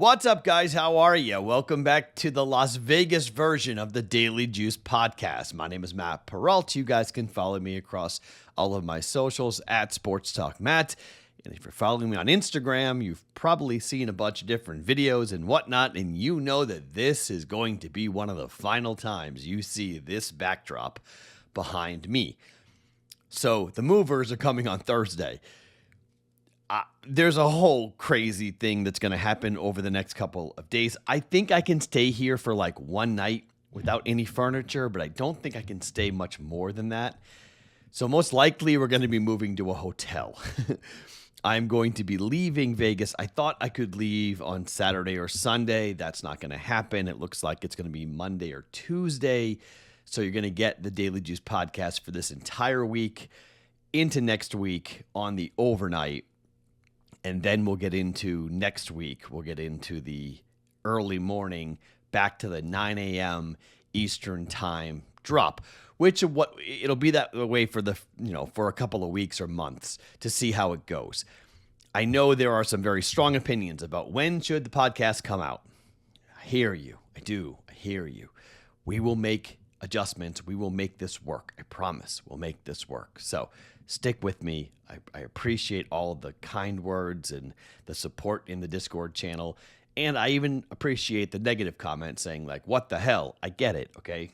What's up, guys? How are you? Welcome back to the Las Vegas version of the Daily Juice podcast. My name is Matt Peralt. You guys can follow me across all of my socials at Sports Talk Matt. And if you're following me on Instagram, you've probably seen a bunch of different videos and whatnot, and you know that this is going to be one of the final times you see this backdrop behind me. So the movers are coming on Thursday. There's a whole crazy thing that's going to happen over the next couple of days. I think I can stay here for like one night without any furniture, but I don't think I can stay much more than that. So most likely we're going to be moving to a hotel. I'm going to be leaving Vegas. I thought I could leave on Saturday or Sunday. That's not going to happen. It looks like it's going to be Monday or Tuesday. So you're going to get the Daily Juice podcast for this entire week into next week on the overnight. And then we'll get into next week. We'll get into the early morning, back to the 9 a.m. Eastern time drop, which it'll be that way for for a couple of weeks or months to see how it goes. I know there are some very strong opinions about when should the podcast come out. I hear you. I do. I hear you. We will make adjustments. We will make this work. I promise we'll make this work. So stick with me. I appreciate all of the kind words and the support in the Discord channel. And I even appreciate the negative comments saying like, what the hell? I get it. Okay.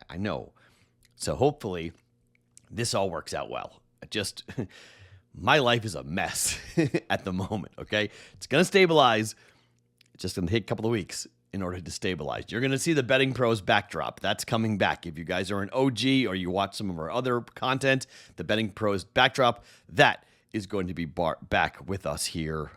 I know. So hopefully this all works out well. My life is a mess at the moment. Okay. It's going to stabilize. It's just going to take a couple of weeks in order to stabilize. You're going to see the BettingPros backdrop. That's coming back. If you guys are an OG or you watch some of our other content, the BettingPros backdrop, that is going to be back with us here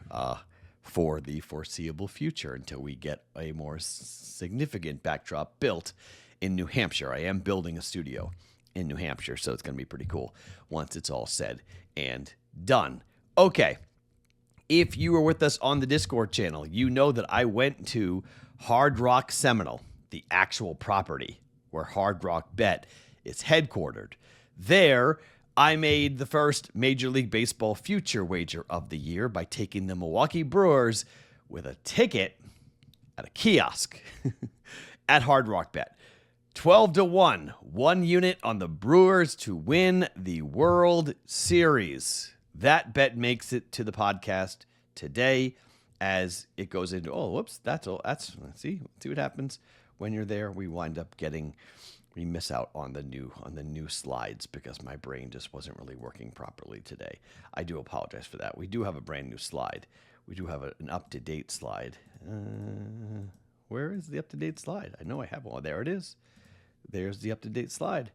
for the foreseeable future until we get a more significant backdrop built in New Hampshire. I am building a studio in New Hampshire, so it's going to be pretty cool once it's all said and done. Okay. If you were with us on the Discord channel, you know that I went to Hard Rock Seminole, the actual property where Hard Rock Bet is headquartered. There, I made the first Major League Baseball future wager of the year by taking the Milwaukee Brewers with a ticket at a kiosk at Hard Rock Bet. 12-1, one unit on the Brewers to win the World Series. That bet makes it to the podcast today as it goes into, let's see what happens when you're there. We miss out on the new slides because my brain just wasn't really working properly today. I do apologize for that. We do have a brand new slide. We do have an up-to-date slide. Where is the up-to-date slide? I know I have one. There it is. There's the up-to-date slide.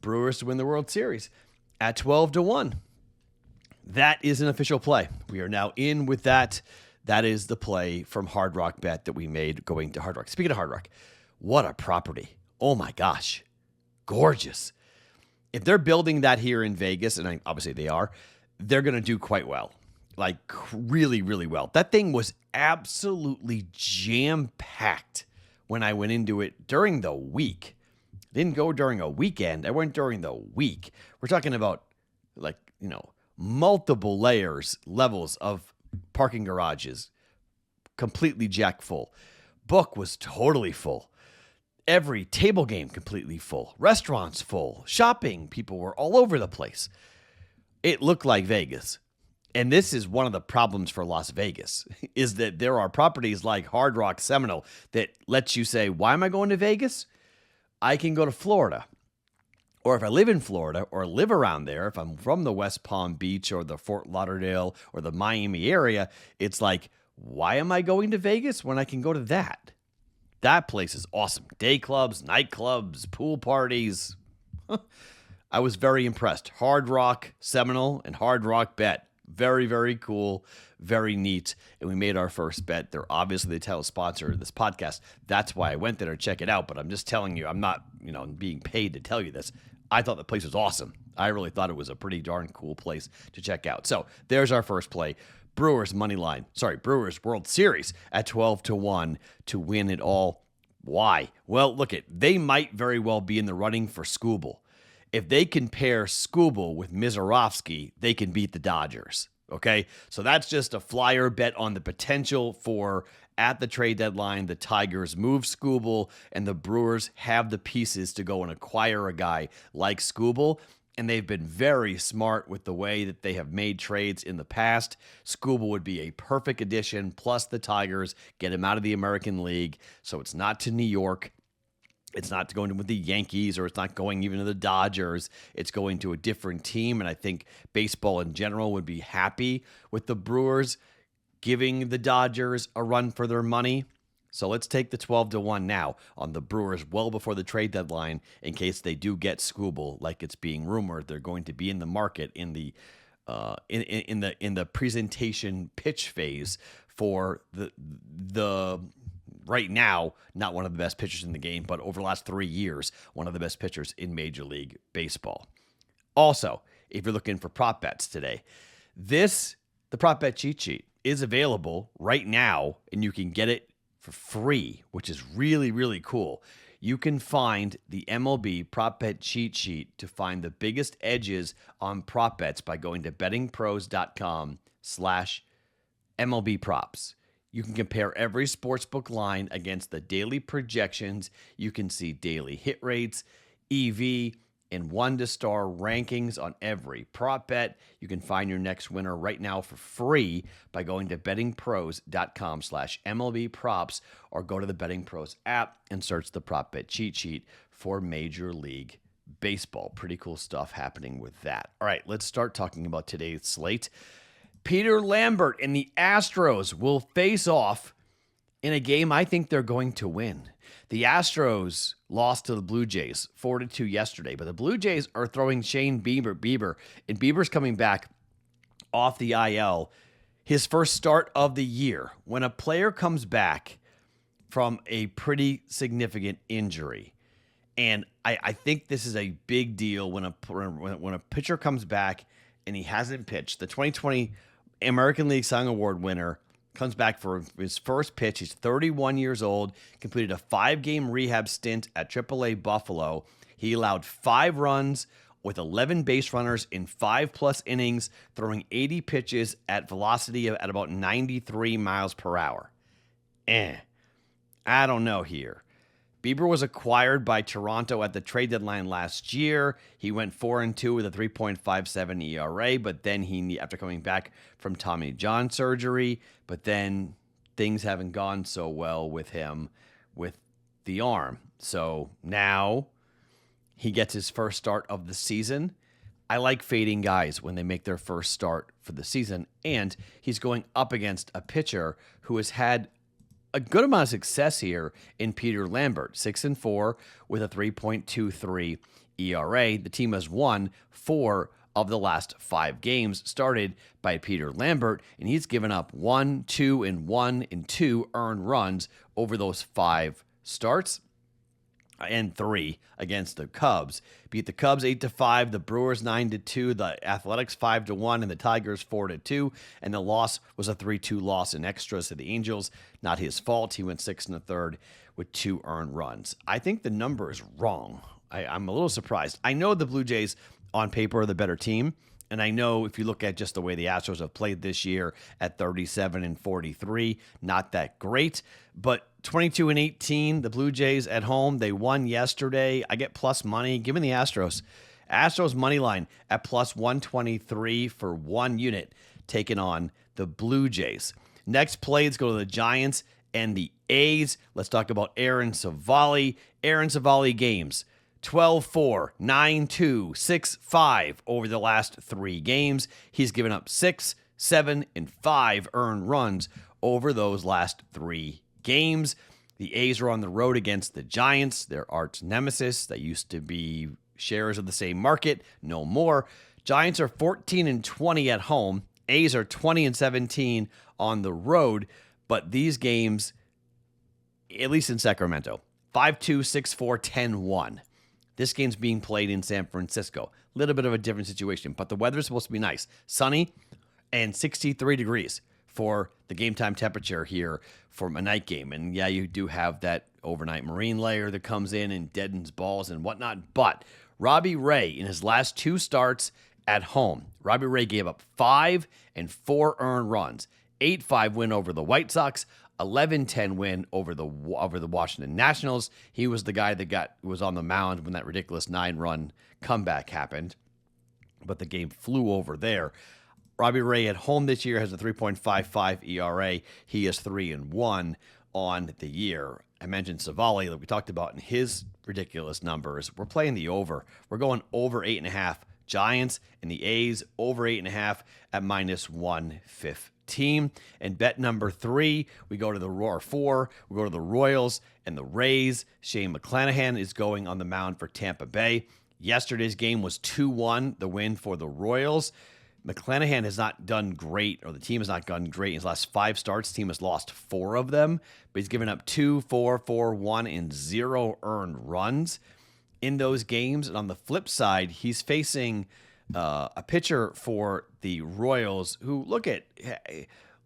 Brewers to win the World Series at 12-1. That is an official play. We are now in with that. That is the play from Hard Rock Bet that we made going to Hard Rock. Speaking of Hard Rock, what a property. Oh my gosh. Gorgeous. If they're building that here in Vegas, and obviously they are, they're going to do quite well. Like really, really well. That thing was absolutely jam-packed when I went into it during the week. Didn't go during a weekend. I went during the week. We're talking about multiple levels of parking garages, completely jack full. Book was totally full. Every table game completely full. Restaurants full. Shopping, people were all over the place. It looked like Vegas. And this is one of the problems for Las Vegas, is that there are properties like Hard Rock Seminole that lets you say, why am I going to Vegas? I can go to Florida. Or if I live in Florida or live around there, if I'm from the West Palm Beach or the Fort Lauderdale or the Miami area, it's like, why am I going to Vegas when I can go to that? That place is awesome. Day clubs, nightclubs, pool parties. I was very impressed. Hard Rock Seminole and Hard Rock Bet. Very, very cool. Very neat. And we made our first bet. They're obviously the title sponsor of this podcast. That's why I went there to check it out. But I'm just telling you, I'm not, being paid to tell you this. I thought the place was awesome. I really thought it was a pretty darn cool place to check out. So there's our first play. Brewers Brewers World Series at 12-1 to win it all. Why? Well, they might very well be in the running for Skubal. If they can pair Skubal with Mizorowski, they can beat the Dodgers. Okay, so that's just a flyer bet on the potential for at the trade deadline, the Tigers move Skubal and the Brewers have the pieces to go and acquire a guy like Skubal. And they've been very smart with the way that they have made trades in the past. Skubal would be a perfect addition, plus the Tigers get him out of the American League. So it's not to New York. It's not going with the Yankees, or it's not going even to the Dodgers. It's going to a different team, and I think baseball in general would be happy with the Brewers giving the Dodgers a run for their money. So let's take the 12-1 now on the Brewers well before the trade deadline in case they do get Skubal, like it's being rumored. They're going to be in the market in the in the presentation pitch phase for the right now, not one of the best pitchers in the game, but over the last 3 years, one of the best pitchers in Major League Baseball. Also, if you're looking for prop bets today, the prop bet cheat sheet is available right now, and you can get it for free, which is really, really cool. You can find the MLB prop bet cheat sheet to find the biggest edges on prop bets by going to bettingpros.com/MLB props. You can compare every sportsbook line against the daily projections. You can see daily hit rates, EV, and 1-to-star rankings on every prop bet. You can find your next winner right now for free by going to bettingpros.com/MLB props or go to the Betting Pros app and search the prop bet cheat sheet for Major League Baseball. Pretty cool stuff happening with that. All right, let's start talking about today's slate. Peter Lambert and the Astros will face off in a game I think they're going to win. The Astros lost to the Blue Jays 4-2 yesterday, but the Blue Jays are throwing Shane Bieber, and Bieber's coming back off the IL, his first start of the year. When a player comes back from a pretty significant injury, and I think this is a big deal when a pitcher comes back and he hasn't pitched. The 2020 American League Cy Young Award winner comes back for his first pitch. He's 31 years old, completed a 5-game rehab stint at AAA Buffalo. He allowed 5 runs with 11 base runners in 5+ innings, throwing 80 pitches at velocity at about 93 miles per hour. I don't know here. Bieber was acquired by Toronto at the trade deadline last year. He went 4-2 with a 3.57 ERA, but then after coming back from Tommy John surgery, but then things haven't gone so well with him with the arm. So now he gets his first start of the season. I like fading guys when they make their first start for the season, and he's going up against a pitcher who has had a good amount of success here in Peter Lambert, 6-4 with a 3.23 ERA. The team has won 4 of the last 5 games started by Peter Lambert, and he's given up 1, 2, and 1 and 2 earned runs over those 5 starts, and 3 against the Cubs. Beat the Cubs 8-5, the Brewers 9-2, the Athletics 5-1, and the Tigers 4-2. And the loss was a 3-2 loss in extras to the Angels. Not his fault. He went 6 1/3 with 2 earned runs. I think the number is wrong. I'm a little surprised. I know the Blue Jays on paper are the better team. And I know if you look at just the way the Astros have played this year at 37-43, not that great. But 22-18, the Blue Jays at home, they won yesterday. I get plus money. Give me the Astros. Astros money line at plus 123 for 1 unit, taking on the Blue Jays. Next play, let's go to the Giants and the A's. Let's talk about Aaron Savali. Aaron Savali games. 12-4, 9-2, 6-5 over the last 3 games. He's given up 6, 7, and 5 earned runs over those last 3 games. The A's are on the road against the Giants, their arch nemesis. They used to be shares of the same market, no more. Giants are 14-20 at home. A's are 20-17 on the road. But these games, at least in Sacramento, 5-2, 6-4, 10-1. This game's being played in San Francisco. A little bit of a different situation, but the weather's supposed to be nice. Sunny and 63 degrees for the game time temperature here for a night game. And yeah, you do have that overnight marine layer that comes in and deadens balls and whatnot. But Robbie Ray, in his last 2 starts at home. Robbie Ray gave up 5 and 4 earned runs. 8-5 win over the White Sox, 11-10 win over the Washington Nationals. He was the guy that was on the mound when that ridiculous 9-run comeback happened, but the game flew over there. Robbie Ray at home this year has a 3.55 ERA. He is 3-1 on the year. I mentioned Savali that we talked about in his ridiculous numbers. We're playing the over. We're going over 8.5. Giants and the A's over 8.5 at -115. And bet number 3, we go to the Roar 4. We go to the Royals and the Rays. Shane McClanahan is going on the mound for Tampa Bay. Yesterday's game was 2-1, the win for the Royals. McClanahan has not done great, or the team has not done great in his last 5 starts. The team has lost 4 of them, but he's given up 2, 4, 4, 1, and 0 earned runs in those games. And on the flip side, he's facing a pitcher for the Royals who, look at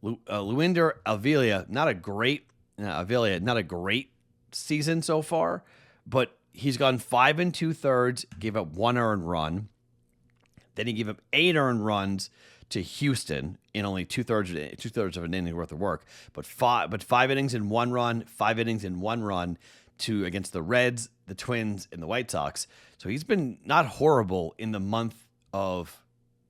Luinder Avila, not a great season so far, but he's gone 5 2/3, gave up 1 earned run. Then he gave up 8 earned runs to Houston in only two-thirds of an inning worth of work. But 5 innings in 1 run, 5 innings in 1 run against the Reds, the Twins, and the White Sox. So he's been not horrible in the month of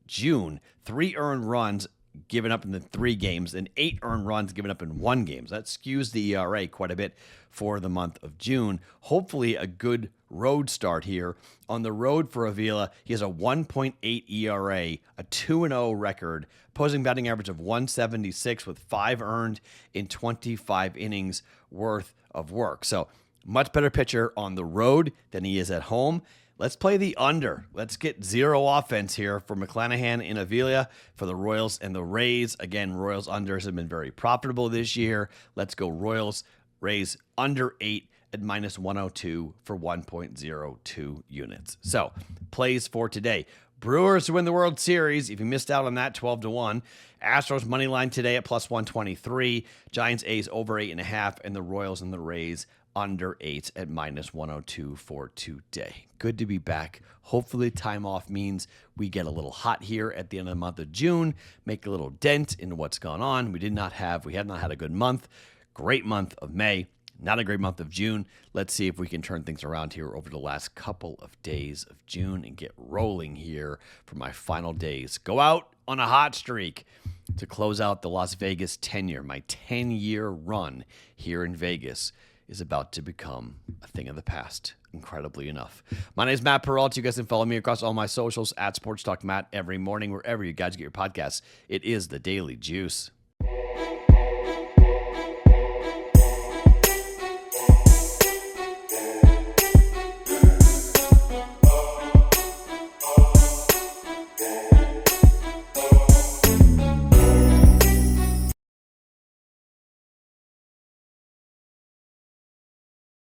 June. 3 earned runs given up in the 3 games and 8 earned runs given up in 1 game. So that skews the ERA quite a bit for the month of June. Hopefully a good road start here. On the road for Avila, he has a 1.8 ERA, a 2-0 record, opposing batting average of 176 with 5 earned in 25 innings worth of work. So much better pitcher on the road than he is at home. Let's play the under. Let's get 0 offense here for McClanahan and Avila for the Royals and the Rays. Again, Royals unders have been very profitable this year. Let's go Royals, Rays under 8 at -102 for 1.02 units. So, plays for today. Brewers to win the World Series. If you missed out on that, 12-1. Astros money line today at +123. Giants, A's over 8.5, and the Royals and the Rays under 8 at -102 for today. Good to be back. Hopefully time off means we get a little hot here at the end of the month of June, make a little dent in what's gone on. We have not had a good month. Great month of May. Not a great month of June. Let's see if we can turn things around here over the last couple of days of June and get rolling here for my final days. Go out on a hot streak to close out the Las Vegas tenure. My 10-year run here in Vegas is about to become a thing of the past, incredibly enough. My name is Matt Peralta. You guys can follow me across all my socials at Sports Talk Matt every morning, wherever you guys get your podcasts. It is the Daily Juice.